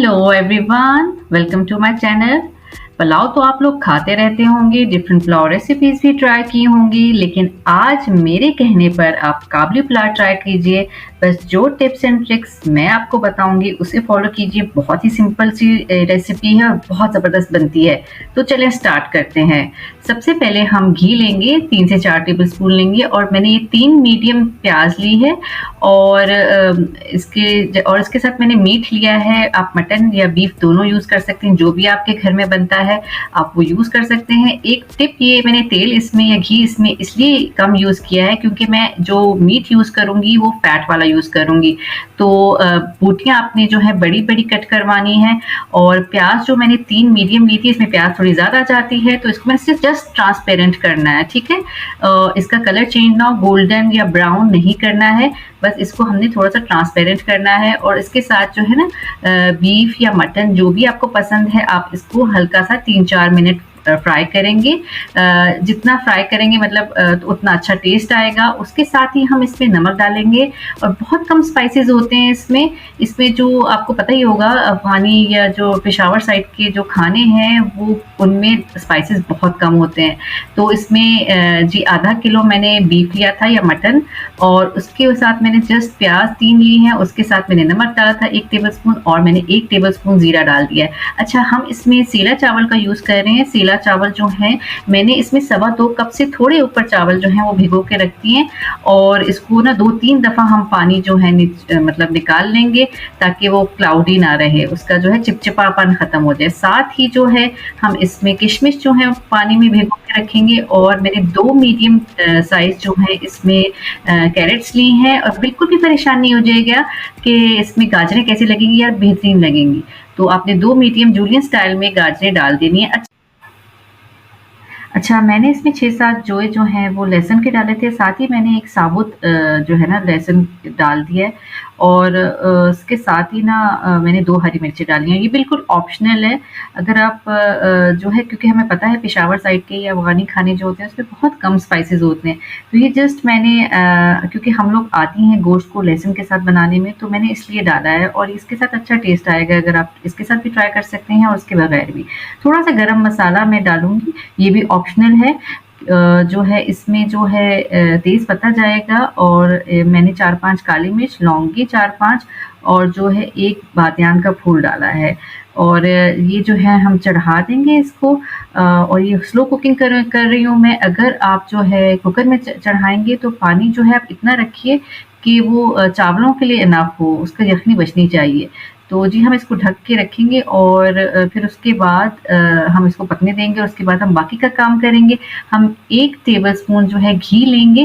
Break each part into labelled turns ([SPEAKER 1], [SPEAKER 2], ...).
[SPEAKER 1] Hello everyone, welcome to my channel. Pulao तो आप लोग खाते रहते होंगे, डिफरेंट पुलाव रेसिपीज भी ट्राई की होंगी, लेकिन आज मेरे कहने पर आप काबली पुलाव ट्राई कीजिए। बस जो टिप्स एंड ट्रिक्स मैं आपको बताऊंगी उसे फॉलो कीजिए। बहुत ही सिंपल सी रेसिपी है और बहुत ज़बरदस्त बनती है। तो चलें स्टार्ट करते हैं। सबसे पहले हम घी लेंगे, 3 से 4 टेबल स्पून लेंगे और मैंने ये 3 मीडियम प्याज ली है और इसके साथ मैंने मीट लिया है। आप मटन या बीफ दोनों यूज़ कर सकते हैं, जो भी आपके घर में बनता है आप वो यूज़ कर सकते हैं। एक टिप, ये मैंने तेल इसमें या घी इसमें इसलिए कम यूज़ किया है क्योंकि मैं जो मीट यूज़ करूँगी वो फैट वाला यूज़ करूँगी। तो बोटियाँ आपने जो है बड़ी बड़ी कट करवानी है। और प्याज जो मैंने 3 मीडियम ली थी, इसमें प्याज थोड़ी ज़्यादा जाती है, तो इसको मैंने सिर्फ जस्ट ट्रांसपेरेंट करना है, ठीक है। इसका कलर चेंज ना हो, गोल्डन या ब्राउन नहीं करना है, बस इसको हमने थोड़ा सा ट्रांसपेरेंट करना है। और इसके साथ जो है ना बीफ या मटन जो भी आपको पसंद है, आप इसको हल्का सा 3-4 मिनट फ्राई करेंगे। जितना फ्राई करेंगे मतलब तो उतना अच्छा टेस्ट आएगा। उसके साथ ही हम इसमें नमक डालेंगे और बहुत कम स्पाइसेस होते हैं इसमें। इसमें जो आपको पता ही होगा, अफगानी या जो पेशावर साइड के जो खाने हैं वो उनमें स्पाइसेस बहुत कम होते हैं। तो इसमें जी आधा किलो मैंने बीफ लिया था या मटन, और उसके साथ मैंने जस्ट प्याज 3 ली हैं। उसके साथ मैंने नमक डाला था 1 टेबल स्पून और मैंने 1 टेबल स्पून ज़ीरा डाल दिया है। अच्छा, हम इसमें सेला चावल का यूज़ कर रहे हैं। सेला चावल जो है मैंने इसमें 2.25 कप से थोड़े ऊपर चावल जो है वो भिगो के रखती हैं, और इसको ना 2-3 दफ़ा हम पानी जो है मतलब निकाल लेंगे ताकि वो क्लाउडी ना रहे, उसका जो है चिपचिपापन ख़त्म हो जाए। साथ ही जो है हम इसमें किशमिश जो है पानी में भिगो के रखेंगे। और मैंने 2 मीडियम साइज़ जो है इसमें कैरेट्स ली हैं, और बिल्कुल भी परेशान नहीं हो जाएगा कि इसमें गाजरें कैसी लगेंगी या बेहतरीन लगेंगी। तो आपने 2 मीडियम जूलियन स्टाइल में गाजरें डाल देनी है। अच्छा, मैंने इसमें 6-7 जो हैं वो लहसुन के डाले थे, साथ ही मैंने एक साबुत जो है ना लहसुन डाल दिया है, और उसके साथ ही ना मैंने 2 हरी मिर्ची डाली हैं। ये बिल्कुल ऑप्शनल है। अगर आप जो है, क्योंकि हमें पता है पेशावर साइड के या अफ़गानी खाने जो होते हैं उसमें बहुत कम स्पाइसेस होते हैं, तो ये जस्ट मैंने क्योंकि हम लोग आती हैं गोश्त को लहसुन के साथ बनाने में, तो मैंने इसलिए डाला है और इसके साथ अच्छा टेस्ट आएगा। अगर आप इसके साथ भी ट्राई कर सकते हैं और उसके बगैर भी। थोड़ा सा गरम मसाला मैं डालूँगी, ये भी ऑप्शनल है। जो है इसमें जो है तेज़ पत्ता जाएगा, और मैंने 4-5 काली मिर्च, लौंगी 4-5 और जो है 1 बादियान का फूल डाला है। और ये जो है हम चढ़ा देंगे इसको। और ये स्लो कुकिंग कर रही हूँ मैं। अगर आप जो है कुकर में चढ़ाएँगे तो पानी जो है आप इतना रखिए कि वो चावलों के लिए इनफ हो, उसका यखनी बचनी चाहिए। तो जी हम इसको ढक के रखेंगे और फिर उसके बाद हम इसको पकने देंगे, और उसके बाद हम बाकी का काम करेंगे। हम 1 टेबलस्पून जो है घी लेंगे।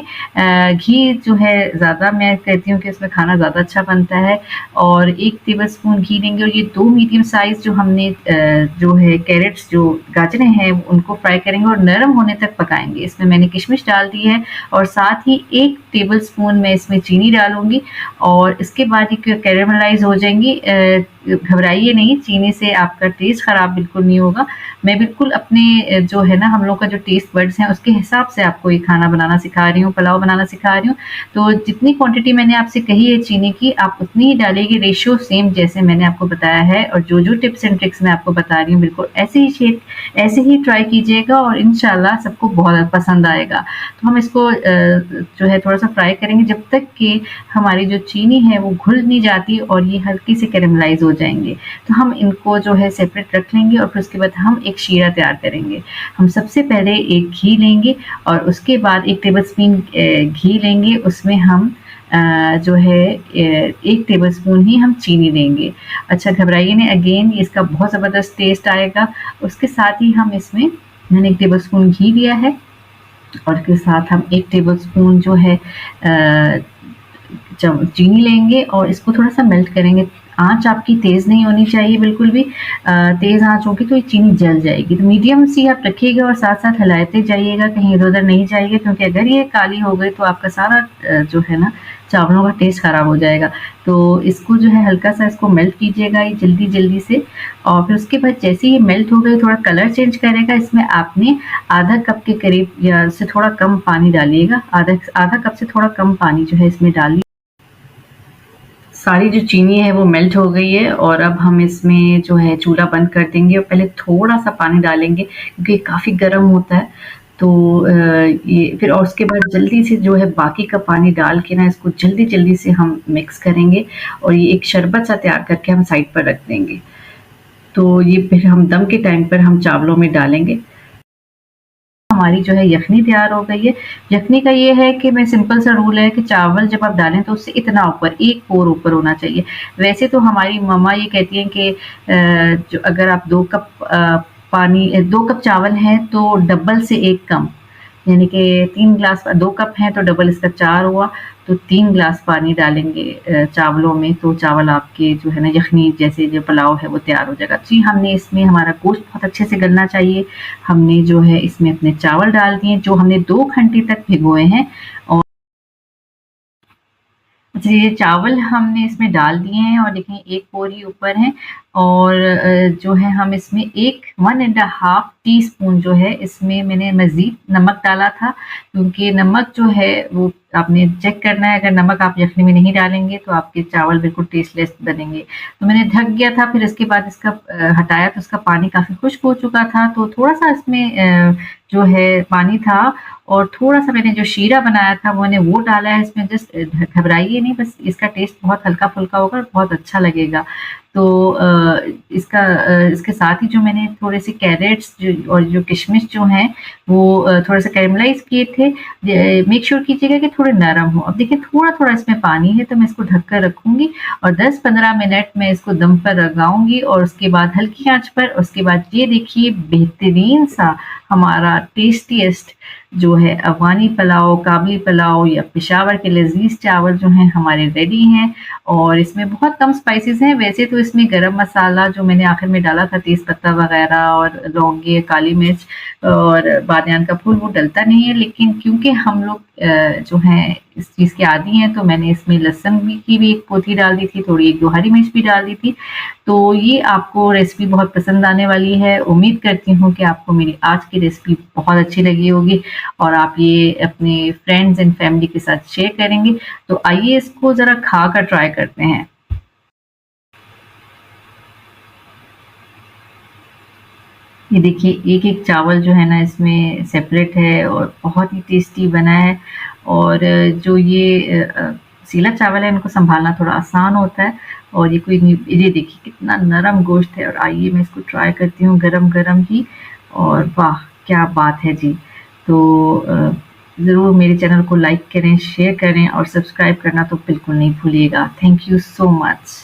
[SPEAKER 1] घी जो है ज़्यादा मैं कहती हूँ कि इसमें खाना ज़्यादा अच्छा बनता है, और 1 टेबलस्पून घी लेंगे। और ये 2 मीडियम साइज़ जो हमने जो है कैरेट्स जो गाजरें हैं उनको फ्राई करेंगे और नरम होने तक पकाएँगे। इसमें मैंने किशमिश डाल दी है, और साथ ही 1 टेबलस्पून मैं इसमें चीनी डालूँगी, और इसके बाद ये कैरेमलाइज़ हो जाएँगी। घबराइए नहीं, चीनी से आपका टेस्ट ख़राब बिल्कुल नहीं होगा। मैं बिल्कुल अपने जो है ना हम लोग का जो टेस्ट बड्स हैं उसके हिसाब से आपको ये खाना बनाना सिखा रही हूँ, पुलाव बनाना सिखा रही हूँ। तो जितनी क्वांटिटी मैंने आपसे कही है चीनी की, आप उतनी ही डालिएगा, रेशियो सेम जैसे मैंने आपको बताया है। और जो टिप्स एंड ट्रिक्स मैं आपको बता रही हूँ बिल्कुल ऐसे ही ट्राई कीजिएगा, और इंशाल्लाह सबको बहुत पसंद आएगा। तो हम इसको जो है थोड़ा-सा फ्राई करेंगे जब तक कि हमारी जो चीनी है वो घुल नहीं जाती और ये हल्की से कैरेमलाइज़ हो जाएँगे। तो हम इनको जो है सेपरेट रख लेंगे, और फिर उसके बाद हम एक शीरा तैयार करेंगे। हम सबसे पहले एक घी लेंगे, और उसके बाद 1 टेबलस्पून घी लेंगे, उसमें हम जो है 1 टेबलस्पून ही हम चीनी लेंगे। अच्छा, घबराइए नहीं, अगेन इसका बहुत ज़बरदस्त टेस्ट आएगा। उसके साथ ही हम इसमें मैंने 1 टेबलस्पून घी लिया है, और उसके साथ हम 1 टेबलस्पून जो है चीनी लेंगे और इसको थोड़ा-सा मेल्ट करेंगे। आँच आपकी तेज़ नहीं होनी चाहिए बिल्कुल भी। तेज़ आँच होगी तो ये चीनी जल जाएगी। तो मीडियम सी आप रखिएगा और साथ-साथ हिलाते जाइएगा, कहीं इधर-उधर नहीं जाइएगा, क्योंकि अगर ये काली हो गई तो आपका सारा जो है ना चावलों का टेस्ट ख़राब हो जाएगा। तो इसको जो है हल्का-सा इसको मेल्ट कीजिएगा ये जल्दी-जल्दी से, और फिर उसके बाद जैसे ये मेल्ट हो गई, थोड़ा कलर चेंज करेगा, इसमें आपने आधा कप के करीब या उससे थोड़ा कम पानी डालिएगा। आधा कप से थोड़ा कम पानी जो है इसमें डालिए। सारी जो चीनी है वो मेल्ट हो गई है और अब हम इसमें जो है चूल्हा बंद कर देंगे और पहले थोड़ा-सा पानी डालेंगे क्योंकि ये काफ़ी गर्म होता है। तो ये फिर और उसके बाद जल्दी से जो है बाकी का पानी डाल के ना इसको जल्दी-जल्दी से हम मिक्स करेंगे और ये एक शरबत सा तैयार करके हम साइड पर रख देंगे। तो ये फिर हम दम के टाइम पर हम चावलों में डालेंगे। हमारी जो है यखनी तैयार हो गई है। यखनी का ये है कि मैं सिंपल सा रूल है कि चावल जब आप डालें तो उससे इतना ऊपर, 1 पोर ऊपर होना चाहिए। वैसे तो हमारी मम्मा ये कहती हैं कि जो अगर आप 2 कप 2 कप चावल हैं तो डबल से 1 कम, यानी कि 3 ग्लास 2 कप हैं तो डबल इसका 4 हुआ, तो 3 ग्लास पानी डालेंगे चावलों में तो चावल आपके जो है ना यखनी जैसे जो पुलाव है वो तैयार हो जाएगा। जी, हमने इसमें हमारा गोश्त बहुत अच्छे से गलना चाहिए। हमने जो है इसमें अपने चावल डाल दिए जो हमने 2 घंटे तक भिगोए हैं और अच्छा ये चावल हमने इसमें डाल दिए हैं और देखिए 1 पोर ही ऊपर है और जो है हम इसमें 1 एंड अ हाफ टी-स्पून जो है इसमें मैंने मज़ीद नमक डाला था क्योंकि नमक जो है वो आपने चेक करना है, अगर नमक आप यखनी में नहीं डालेंगे तो आपके चावल बिल्कुल टेस्टलेस बनेंगे। तो मैंने ढक दिया था फिर इसके बाद इसका हटाया तो उसका पानी काफ़ी खुश्क हो चुका था तो थोड़ा-सा इसमें जो है पानी था और थोड़ा-सा मैंने जो शीरा बनाया था मैंने वो डाला है इसमें जस्ट घबराइए नहीं बस इसका टेस्ट बहुत हल्का-फुल्का होगा और बहुत अच्छा लगेगा। तो इसके साथ ही जो मैंने थोड़े-से कैरेट्स जो और जो किशमिश जो हैं वो थोड़ा-सा कैरेमलाइज़ किए थे। मेक श्योर कीजिएगा कि थोड़े नरम हो। अब देखिए थोड़ा-थोड़ा इसमें पानी है तो मैं इसको ढक कर रखूँगी और 10-15 मिनट मैं इसको दम पर लगाऊँगी और उसके बाद हल्की आँच पर उसके बाद ये देखिए बेहतरीन-सा हमारा टेस्टीएस्ट जो है अफ़गानी पुलाव, काबली पुलाव या पेशावर के लज़ीज़ चावल जो हैं हमारे रेडी हैं और इसमें बहुत कम स्पाइसेस हैं। वैसे तो इसमें गरम मसाला जो मैंने आखिर में डाला था तेज़ पत्ता वग़ैरह और लौंगे, काली मिर्च और बादियान का फूल वो डलता नहीं है लेकिन क्योंकि हम लोग जो हैं इस चीज़ के आदी हैं तो मैंने इसमें लहसुन की भी 1 पोथी डाल दी थी, थोड़ी 1-2 हरी मिर्च भी डाल दी थी। तो ये आपको रेसिपी बहुत पसंद आने वाली है। उम्मीद करती हूँ कि आपको मेरी आज की रेसिपी बहुत अच्छी लगी होगी और आप ये अपने फ्रेंड्स एंड फैमिली के साथ शेयर करेंगे। तो आइए इसको ज़रा खा कर ट्राई करते हैं। ये देखिए एक-एक चावल जो है ना इसमें सेपरेट है और बहुत ही टेस्टी बना है और जो ये सीला चावल है इनको सँभालना थोड़ा आसान होता है और ये कोई नहीं ये देखिए कितना नरम गोश्त है और आइए मैं इसको ट्राई करती हूँ गरम-गरम ही और वाह! क्या बात है जी। तो ज़रूर मेरे चैनल को लाइक करें, शेयर करें और सब्सक्राइब करना तो बिल्कुल नहीं भूलिएगा। Thank you so much.